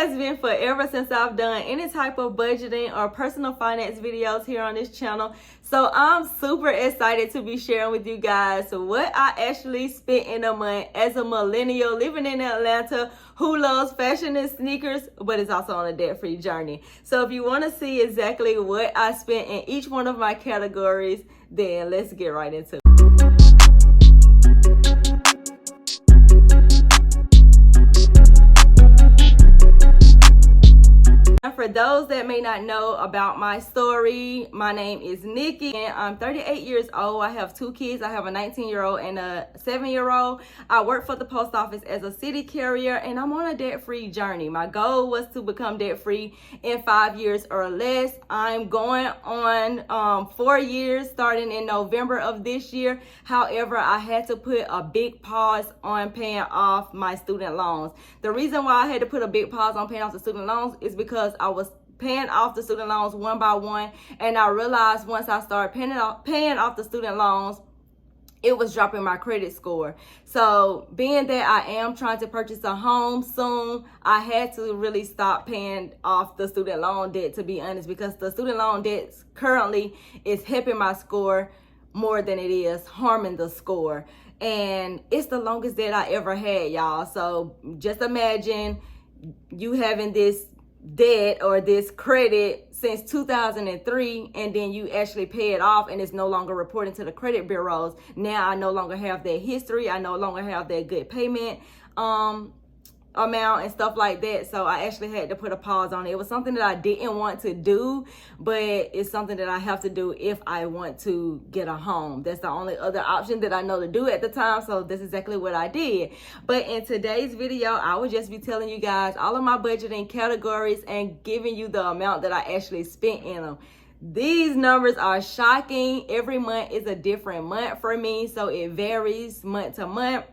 has been forever since I've done any type of budgeting or personal finance videos here on this channel. So I'm super excited to be sharing with you guys what I actually spent in a month as a millennial living in Atlanta who loves fashion and sneakers, but is also on a debt-free journey. So if you want to see exactly what I spent in each one of my categories, then let's get right into it. For those that may not know about my story, my name is Nikki and I'm 38 years old. I have two kids. I have a 19-year-old and a 7-year-old. I work for the post office as a city carrier and I'm on a debt-free journey. My goal was to become debt-free in 5 years or less. I'm going on 4 years starting in November of this year. However, I had to put a big pause on paying off my student loans. The reason why I had to put a big pause on paying off the student loans is because I was paying off the student loans one by one, and I realized once I started paying off the student loans, it was dropping my credit score. So being that I am trying to purchase a home soon, I had to really stop paying off the student loan debt, to be honest, because the student loan debt currently is helping my score more than it is harming the score. And it's the longest debt I ever had, y'all. So just imagine you having this debt or this credit since 2003, and then you actually pay it off and it's no longer reporting to the credit bureaus. Now I no longer have that history. I no longer have that good payment amount and stuff like that. So I actually had to put a pause on it. It was something that I didn't want to do, but it's something that I have to do if I want to get a home. That's the only other option that I know to do at the time. So that's exactly what I did. But in today's video, I will just be telling you guys all of my budgeting categories and giving you the amount that I actually spent in them. These numbers are shocking. Every month is a different month for me, so it varies month to month.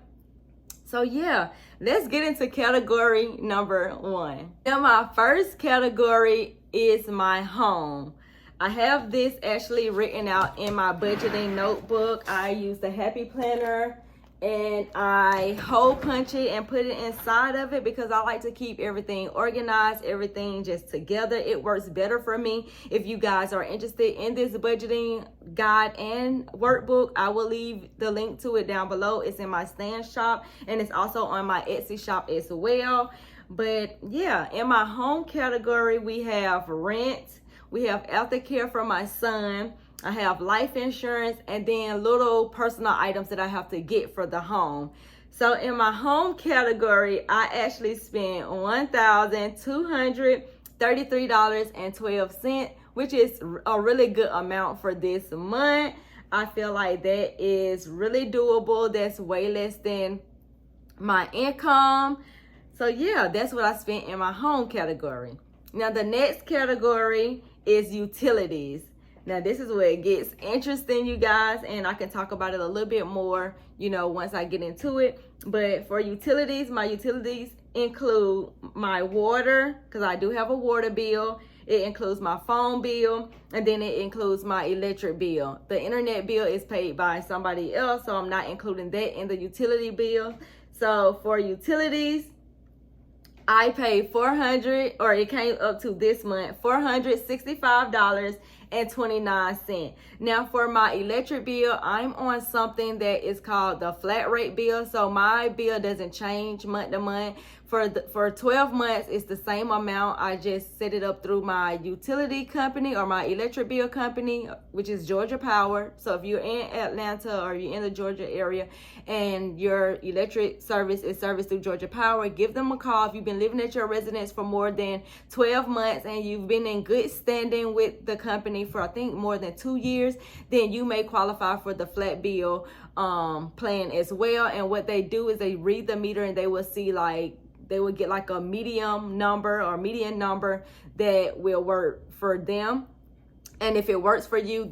So yeah, let's get into category number one. Now my first category is my home. I have this actually written out in my budgeting notebook. I use the Happy Planner and I hole punch it and put it inside of it because I like to keep everything organized, everything just together. It works better for me. If you guys are interested in this budgeting guide and workbook, I will leave the link to it down below. It's in my Stand shop and it's also on my Etsy shop as well. But yeah, in my home category, we have rent, we have aftercare for my son, I have life insurance, and then little personal items that I have to get for the home. So in my home category, I actually spent $1,233.12, which is a really good amount for this month. I feel like that is really doable. That's way less than my income. So yeah, that's what I spent in my home category. Now the next category is utilities. Now this is where it gets interesting, you guys, and I can talk about it a little bit more, you know, once I get into it. But for utilities, my utilities include my water, because I do have a water bill. It includes my phone bill, and then it includes my electric bill. The internet bill is paid by somebody else, so I'm not including that in the utility bill. So for utilities, I paid it came up to this month, $465.29. Now for my electric bill, I'm on something that is called the flat rate bill. So my bill doesn't change month to month. For 12 months, it's the same amount. I just set it up through my utility company or my electric bill company, which is Georgia Power. So if you're in Atlanta or you're in the Georgia area and your electric service is serviced through Georgia Power, give them a call. If you've been living at your residence for more than 12 months and you've been in good standing with the company for I think more than 2 years, then you may qualify for the flat bill plan as well. And what they do is they read the meter and they will see they will get like a medium number or median number that will work for them. And if it works for you,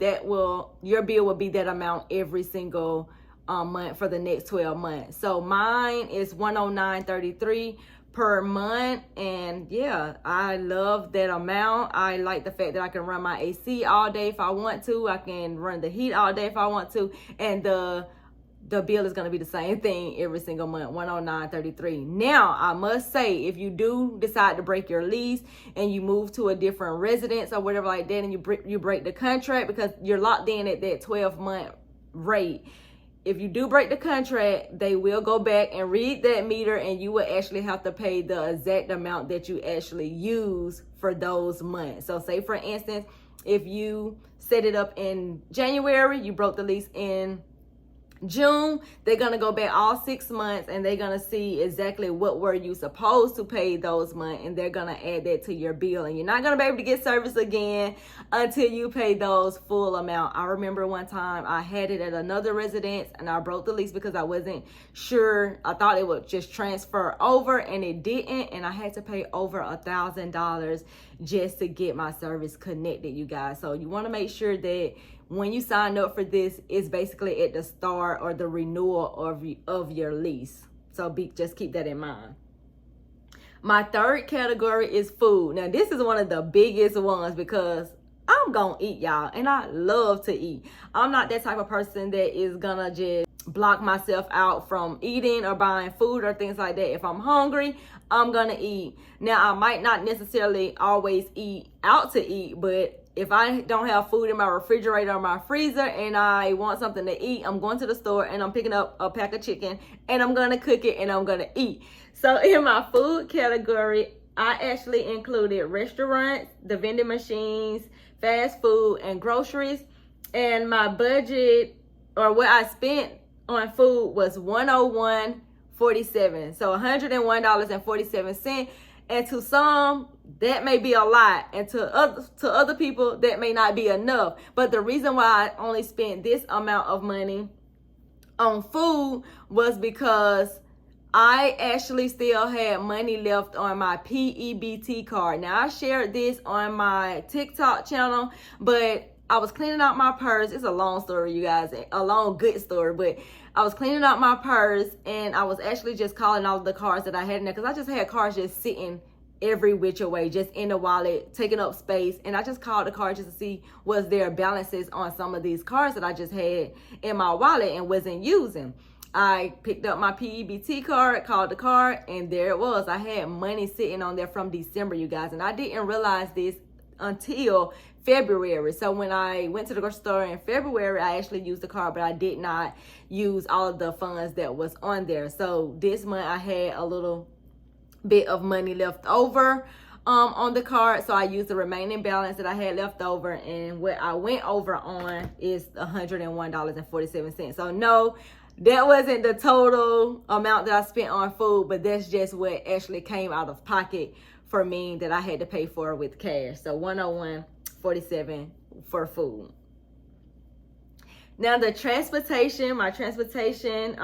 your bill will be that amount every single month for the next 12 months. So mine is $109.33 per month, and yeah, I love that amount. I like the fact that I can run my AC all day if I want to. I can run the heat all day if I want to, and the the bill is going to be the same thing every single month, $109.33. Now, I must say, if you do decide to break your lease and you move to a different residence or whatever like that, and you break the contract, because you're locked in at that 12-month rate. If you do break the contract, they will go back and read that meter, and you will actually have to pay the exact amount that you actually use for those months. So say, for instance, if you set it up in January, you broke the lease in June, they're going to go back all 6 months, and they're going to see exactly what were you supposed to pay those months, and they're going to add that to your bill, and you're not going to be able to get service again until you pay those full amount. I remember one time I had it at another residence, and I broke the lease because I wasn't sure. I thought it would just transfer over, and it didn't, and I had to pay over $1,000 just to get my service connected, you guys. So you want to make sure that when you sign up for this, it's basically at the start or the renewal of your lease. So just keep that in mind. My third category is food. Now, this is one of the biggest ones because I'm gonna eat, y'all, and I love to eat. I'm not that type of person that is gonna just block myself out from eating or buying food or things like that. If I'm hungry, I'm gonna eat. Now, I might not necessarily always eat out to eat, but if I don't have food in my refrigerator or my freezer and I want something to eat, I'm going to the store and I'm picking up a pack of chicken and I'm going to cook it and I'm going to eat. So in my food category, I actually included restaurants, the vending machines, fast food, and groceries. And my budget, or what I spent on food, was $101.47. So $101.47. And to some, that may be a lot, and to other people, that may not be enough. But the reason why I only spent this amount of money on food was because I actually still had money left on my PEBT card. Now, I shared this on my TikTok channel, but I was cleaning out my purse. It's a long story, you guys, a long good story, but I was cleaning out my purse, and I was actually just calling all of the cards that I had in there, because I just had cards just sitting every which way, just in the wallet, taking up space. And I just called the cards just to see was there balances on some of these cards that I just had in my wallet and wasn't using. I picked up my PEBT card, called the card, and there it was. I had money sitting on there from December, you guys, and I didn't realize this until February. So when I went to the grocery store in February, I actually used the card, but I did not use all of the funds that was on there. So this month I had a little bit of money left over on the card, so I used the remaining balance that I had left over, and what I went over on is $101.47. So no, that wasn't the total amount that I spent on food, but that's just what actually came out of pocket for me that I had to pay for with cash. So $101.47 for food. Now, the transportation, my transportation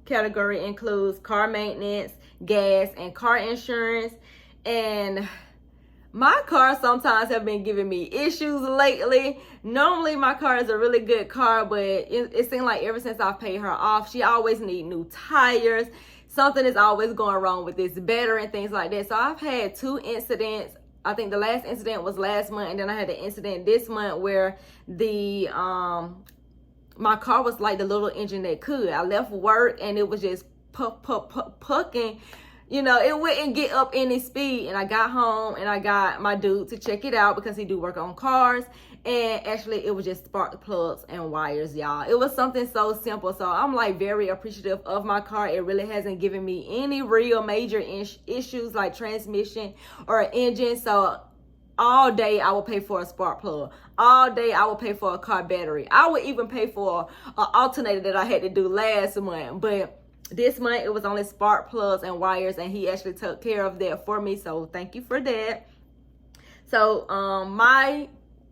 category includes car maintenance, gas, and car insurance. And my car sometimes have been giving me issues lately. Normally, my car is a really good car, but it seemed like ever since I've paid her off, she always needs new tires. Something is always going wrong with this battery and things like that. So I've had 2 incidents. I think the last incident was last month, and then I had an incident this month where the my car was like the little engine that could. I left work and it was just pucking. You know, it wouldn't get up any speed. And I got home and I got my dude to check it out because he do work on cars. And actually, it was just spark plugs and wires, y'all. It was something so simple. So I'm like very appreciative of my car. It really hasn't given me any real major issues like transmission or engine. So all day I will pay for a spark plug. All day I will pay for a car battery. I would even pay for an alternator that I had to do last month. But this month it was only spark plugs and wires, and he actually took care of that for me. So thank you for that. So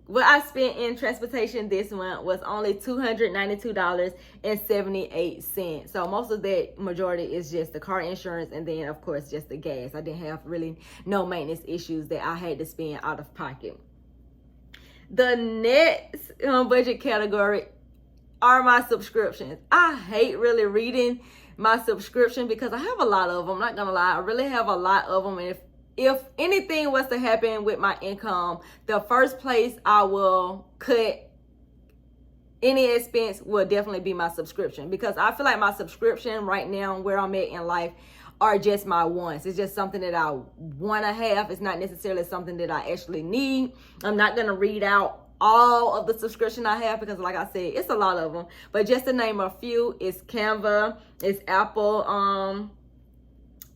what I spent in transportation this month was only $292.78. So most of that majority is just the car insurance, and then of course just the gas. I didn't have really no maintenance issues that I had to spend out of pocket. The next budget category are my subscriptions. I hate really reading my subscription because I have a lot of them. I'm not gonna lie, I really have a lot of them, and if anything was to happen with my income, the first place I will cut any expense will definitely be my subscription, because I feel like my subscription right now, where I'm at in life, are just my wants. It's just something that I want to have. It's not necessarily something that I actually need. I'm not going to read out all of the subscription I have, because like I said, it's a lot of them. But just to name a few, it's Canva, it's Apple,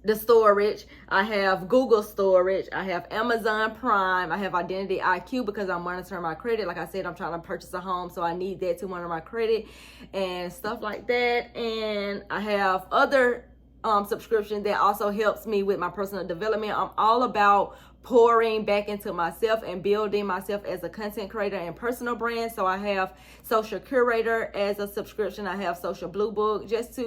the storage, I have Google storage, I have Amazon Prime, I have Identity IQ because I'm monitoring my credit. Like I said, I'm trying to purchase a home, so I need that to monitor my credit and stuff like that. And I have other subscription that also helps me with my personal development. I'm all about pouring back into myself and building myself as a content creator and personal brand. So I have Social Curator as a subscription. I have Social Blue Book, just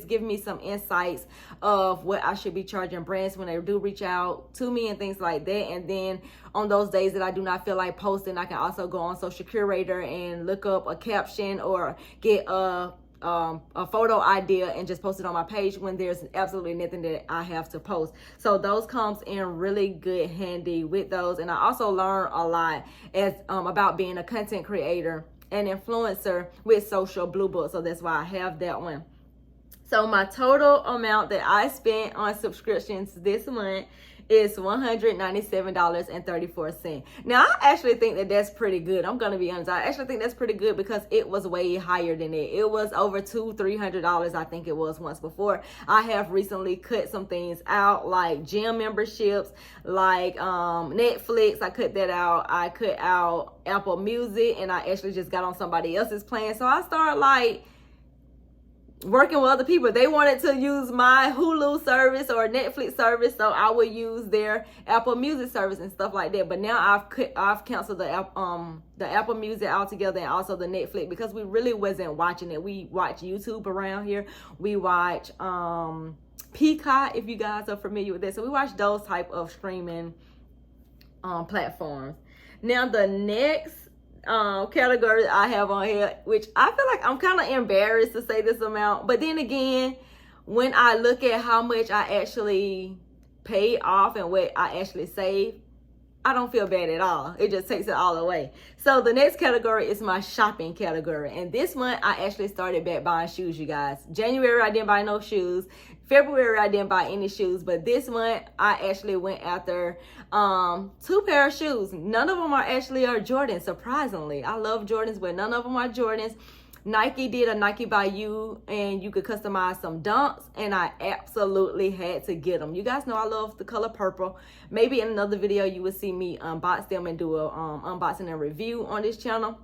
give me some insights of what I should be charging brands when they do reach out to me and things like that. And then on those days that I do not feel like posting, I can also go on Social Curator and look up a caption or get a photo idea and just post it on my page when there's absolutely nothing that I have to post. So those comes in really good handy with those. And I also learn a lot as about being a content creator and influencer with Social Blue Book. So that's why I have that one. So my total amount that I spent on subscriptions this month is $197.34. Now, I actually think that that's pretty good. I'm going to be honest. I actually think that's pretty good because it was way higher than it. It was over $200-$300, I think it was once before. I have recently cut some things out, like gym memberships, like Netflix. I cut that out. I cut out Apple Music, and I actually just got on somebody else's plan. So I started like working with other people. They wanted to use my Hulu service or Netflix service, so I would use their Apple Music service and stuff like that. But now I've canceled the Apple Music altogether, and also the Netflix, because we really wasn't watching it. We watch YouTube around here. We watch Peacock, if you guys are familiar with that. So we watch those type of streaming platforms. Now the next category I have on here, which I feel like I'm kind of embarrassed to say this amount, but then again, when I look at how much I actually pay off and what I actually save, I don't feel bad at all. It just takes it all away. So the next category is my shopping category. And this month, I actually started back buying shoes, you guys. January, I didn't buy no shoes. February, I didn't buy any shoes. But this month, I actually went after 2 pair of shoes. None of them are Jordans, surprisingly. I love Jordans, but none of them are Jordans. Nike did a Nike by You, and you could customize some dunks, and I absolutely had to get them. You guys know I love the color purple. Maybe in another video you will see me unbox them and do a unboxing and review on this channel.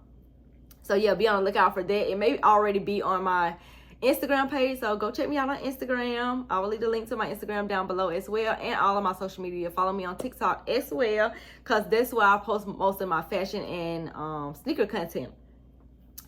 So yeah, be on the lookout for that. It may already be on my Instagram page, so go check me out on Instagram. I will leave the link to my Instagram down below as well, and all of my social media. Follow me on TikTok as well, because that's where I post most of my fashion and sneaker content.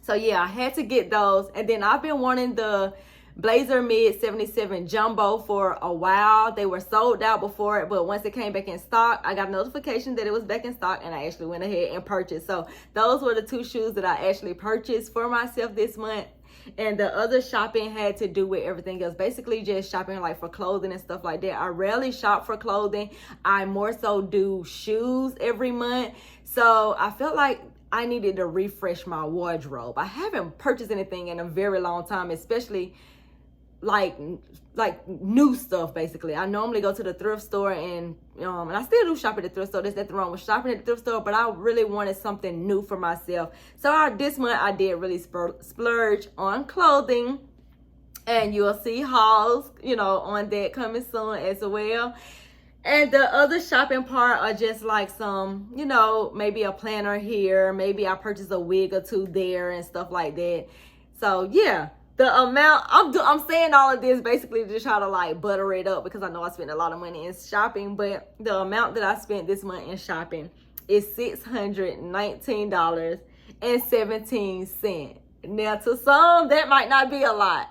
So yeah, I had to get those. And then I've been wanting the Blazer Mid 77 Jumbo for a while. They were sold out before it, but once it came back in stock, I got a notification that it was back in stock, and I actually went ahead and purchased. So those were the 2 shoes that I actually purchased for myself this month. And the other shopping had to do with everything else. Basically just shopping like for clothing and stuff like that. I rarely shop for clothing. I more so do shoes every month. So I felt like I needed to refresh my wardrobe. I haven't purchased anything in a very long time, especially like new stuff. Basically, I normally go to the thrift store, and I still do shop at the thrift store. There's nothing wrong with shopping at the thrift store, but I really wanted something new for myself. So this month I did really splurge on clothing, and you'll see hauls, on that coming soon as well. And the other shopping part are just like some, maybe a planner here. Maybe I purchased a wig or 2 there and stuff like that. So yeah, the amount, I'm saying all of this basically to try to like butter it up, because I know I spent a lot of money in shopping. But the amount that I spent this month in shopping is $619.17. Now to some, that might not be a lot.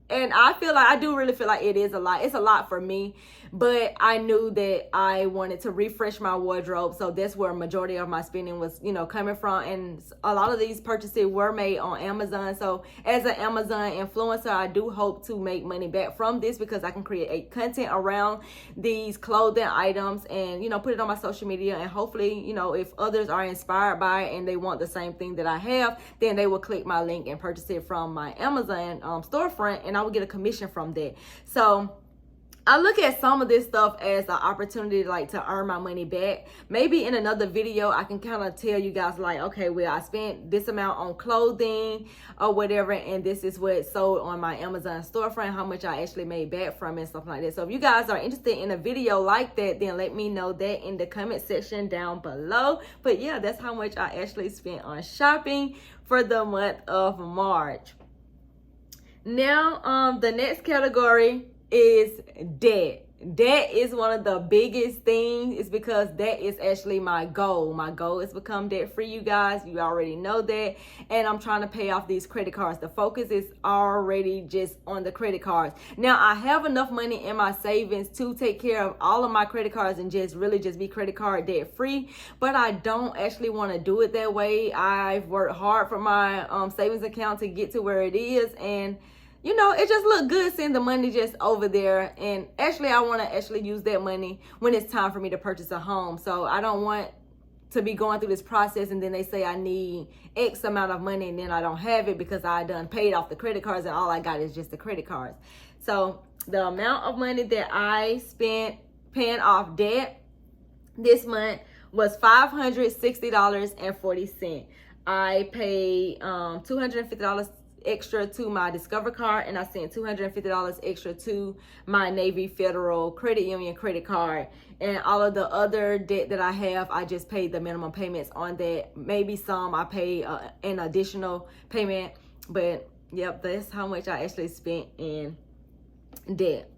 And I do really feel like it is a lot. It's a lot for me. but I knew that I wanted to refresh my wardrobe. So that's where a majority of my spending was, coming from. And a lot of these purchases were made on Amazon. So as an Amazon influencer, I do hope to make money back from this, because I can create content around these clothing items and, put it on my social media. And hopefully, if others are inspired by it and they want the same thing that I have, then they will click my link and purchase it from my Amazon storefront, and I will get a commission from that. So I look at some of this stuff as an opportunity to earn my money back. Maybe in another video, I can kind of tell you guys okay, well, I spent this amount on clothing or whatever, and this is what sold on my Amazon storefront, how much I actually made back from it and stuff like that. So if you guys are interested in a video like that, then let me know that in the comment section down below. But yeah, that's how much I actually spent on shopping for the month of March. Now, the next category is debt. Debt is one of the biggest things. It's because that is actually my goal. My goal is to become debt free, you guys. You already know that. And I'm trying to pay off these credit cards. The focus is already just on the credit cards. Now, I have enough money in my savings to take care of all of my credit cards and just be credit card debt free. But I don't actually want to do it that way. I've worked hard for my savings account to get to where it is, and it just look good seeing the money just over there. And actually, I want to use that money when it's time for me to purchase a home. So I don't want to be going through this process and then they say I need X amount of money and then I don't have it because I done paid off the credit cards and all I got is just the credit cards. So the amount of money that I spent paying off debt this month was $560.40. I paid $250 extra to my Discover card, and I sent $250 extra to my Navy Federal Credit Union credit card. And all of the other debt that I have, I just paid the minimum payments on that. Maybe some I pay an additional payment, but yep, that's how much I actually spent in debt.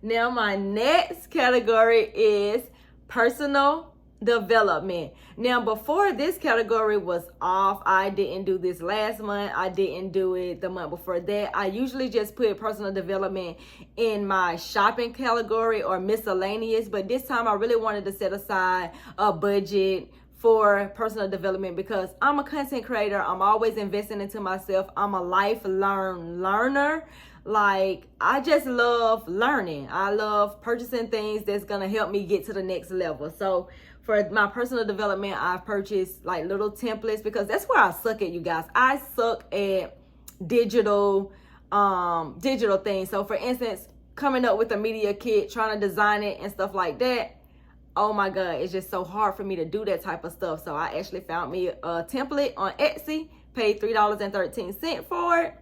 Now my next category is personal development. Now, before this category was off, I didn't do this last month. I didn't do it the month before that. I usually just put personal development in my shopping category or miscellaneous, but this time I really wanted to set aside a budget for personal development because I'm a content creator. I'm always investing into myself. I'm a lifelong learner. I just love learning. I love purchasing things that's gonna help me get to the next level. So for my personal development, I've purchased little templates because that's where I suck at, you guys. I suck at digital things. So for instance, coming up with a media kit, trying to design it and stuff like that, oh my God, it's just so hard for me to do that type of stuff. So I actually found me a template on Etsy, paid $3.13 for it,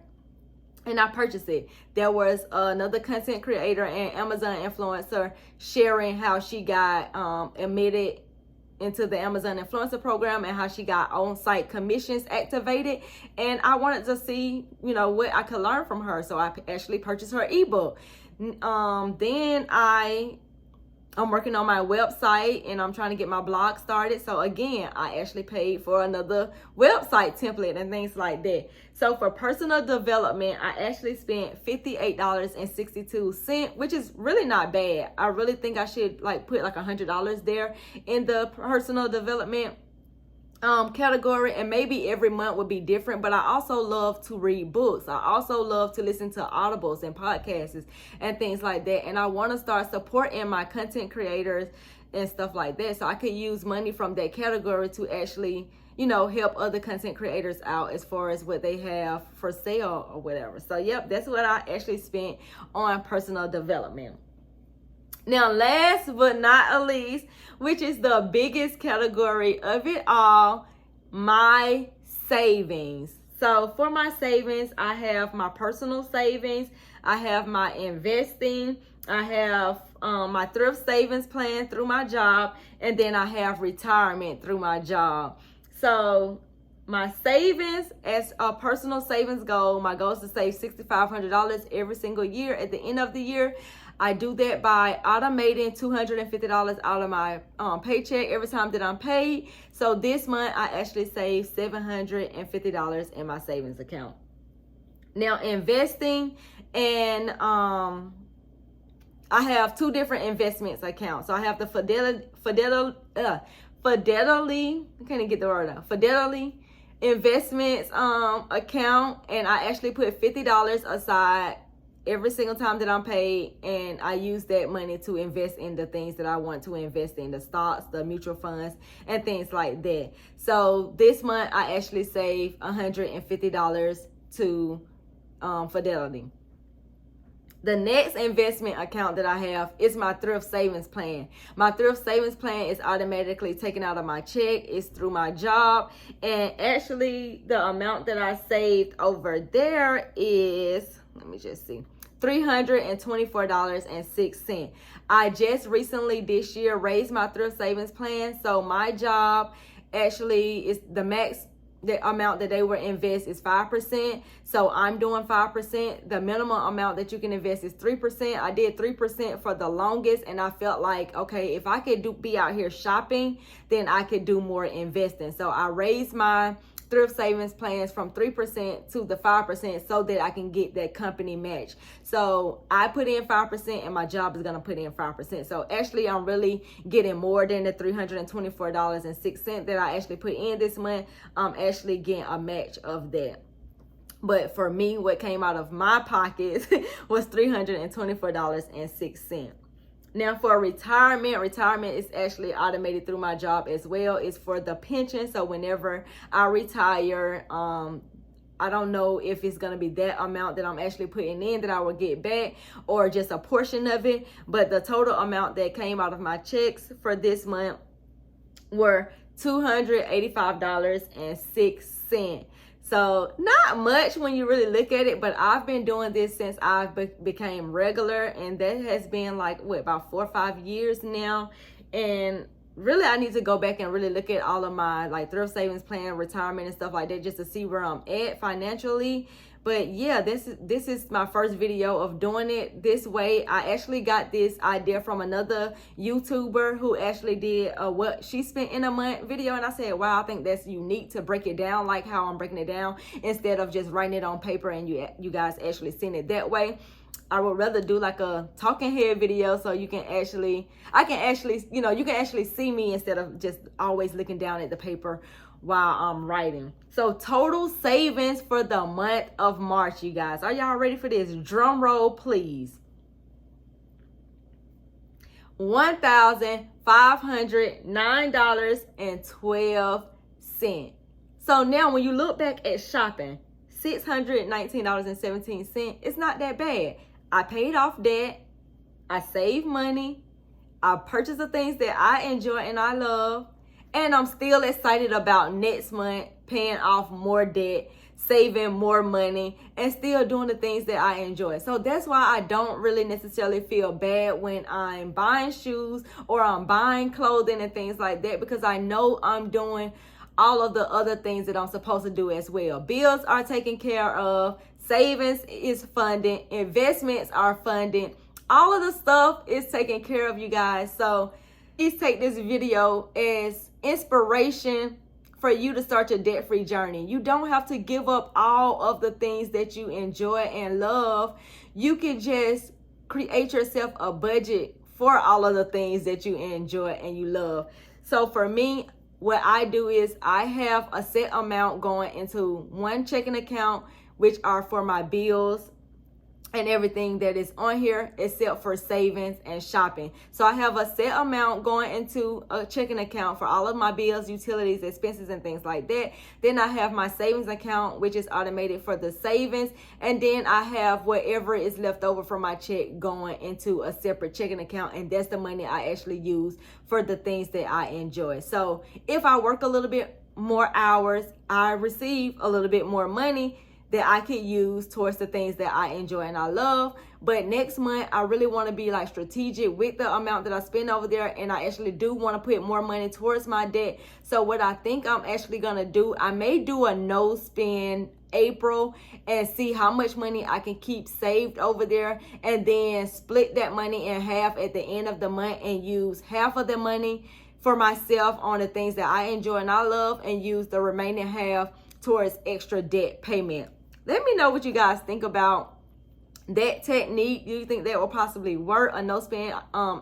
and I purchased it. There was another content creator and Amazon influencer sharing how she got admitted into the Amazon influencer program and how she got on-site commissions activated. And I wanted to see, what I could learn from her. So I actually purchased her ebook. Then I'm working on my website and I'm trying to get my blog started. So again, I actually paid for another website template and things like that. So for personal development, I actually spent $58.62, which is really not bad. I really think I should put $100 there in the personal development category, and maybe every month would be different. But I also love to read books. I also love to listen to audibles and podcasts and things like that. And I want to start supporting my content creators and stuff like that, so I could use money from that category to actually help other content creators out as far as what they have for sale or whatever. So yep, that's what I actually spent on personal development. Now, last but not least, which is the biggest category of it all, my savings. So for my savings, I have my personal savings, I have my investing, I have my thrift savings plan through my job, and then I have retirement through my job. So my savings, as a personal savings goal, my goal is to save $6,500 every single year. At the end of the year, I do that by automating $250 out of my paycheck every time that I'm paid. So this month, I actually saved $750 in my savings account. Now, investing and I have two different investments accounts. So I have the Fidelity, I can't even get the word out. Fidelity investments account, and I actually put $50 aside every single time that I'm paid, and I use that money to invest in the things that I want to invest in, the stocks, the mutual funds, and things like that. So this month I actually saved $150 to Fidelity. The next investment account that I have is my thrift savings plan. My thrift savings plan is automatically taken out of my check. It's through my job. And actually, the amount that I saved over there is, let me just see, $324.06. I just recently this year raised my thrift savings plan. So my job actually is the max. The amount that they will invest is 5%. So I'm doing 5%. The minimum amount that you can invest is 3%. I did 3% for the longest, and I felt like, okay, if I could be out here shopping, then I could do more investing. So I raised my thrift savings plans from 3% to the 5% so that I can get that company match. So I put in 5% and my job is going to put in 5%. So actually I'm really getting more than the $324.06 that I actually put in this month. I'm actually getting a match of that. But for me, what came out of my pockets was $324.06. Now for retirement is actually automated through my job as well. It's for the pension. So whenever I retire, I don't know if it's going to be that amount that I'm actually putting in that I will get back or just a portion of it. But the total amount that came out of my checks for this month were $285.06. So not much when you really look at it, but I've been doing this since I became regular, and that has been like, about 4 or 5 years now. And really, I need to go back and really look at all of my like thrift savings plan, retirement and stuff like that, just to see where I'm at financially. But yeah, this is my first video of doing it this way. I actually got this idea from another YouTuber who actually did what she spent in a month video. And I said, wow, I think that's unique to break it down like how I'm breaking it down instead of just writing it on paper and you guys actually seeing it that way. I would rather do like a talking head video so you can actually see me instead of just always looking down at the paper while I'm writing. So total savings for the month of March, you guys. Are y'all ready for this? Drum roll, please. $1,509.12. So now when you look back at shopping, $619.17, it's not that bad. I paid off debt, I saved money, I purchased the things that I enjoy and I love, and I'm still excited about next month paying off more debt, saving more money, and still doing the things that I enjoy. So that's why I don't really necessarily feel bad when I'm buying shoes or I'm buying clothing and things like that, because I know I'm doing all of the other things that I'm supposed to do as well. Bills are taken care of, savings is funded, investments are funded, all of the stuff is taken care of, you guys. So please take this video as inspiration for you to start your debt-free journey. You don't have to give up all of the things that you enjoy and love. You can just create yourself a budget for all of the things that you enjoy and you love. So for me, what I do is I have a set amount going into one checking account, which are for my bills and everything that is on here except for savings and shopping. So I have a set amount going into a checking account for all of my bills, utilities, expenses, and things like that. Then I have my savings account, which is automated for the savings. And then I have whatever is left over from my check going into a separate checking account. And that's the money I actually use for the things that I enjoy. So if I work a little bit more hours, I receive a little bit more money that I could use towards the things that I enjoy and I love. But next month, I really want to be like strategic with the amount that I spend over there. And I actually do want to put more money towards my debt. So what I think I'm actually going to do, I may do a no spend April and see how much money I can keep saved over there, and then split that money in half at the end of the month and use half of the money for myself on the things that I enjoy and I love, and use the remaining half towards extra debt payment. Let me know what you guys think about that technique, you think that will possibly work, a no spend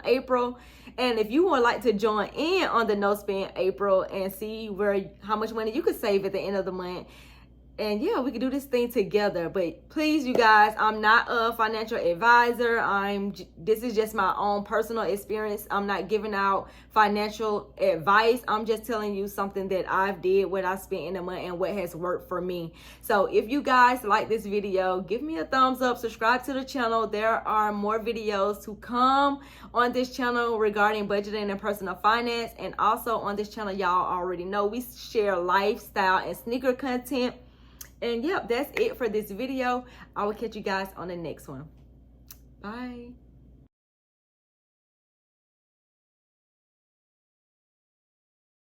April. And if you would like to join in on the no spend April and see how much money you could save at the end of the month, and yeah, we can do this thing together. But please, you guys, I'm not a financial advisor. This is just my own personal experience. I'm not giving out financial advice. I'm just telling you something that I've did, what I spent in the month, and what has worked for me. So if you guys like this video, give me a thumbs up, subscribe to the channel. There are more videos to come on this channel regarding budgeting and personal finance. And also on this channel, y'all already know we share lifestyle and sneaker content. And yep, that's it for this video. I will catch you guys on the next one. Bye.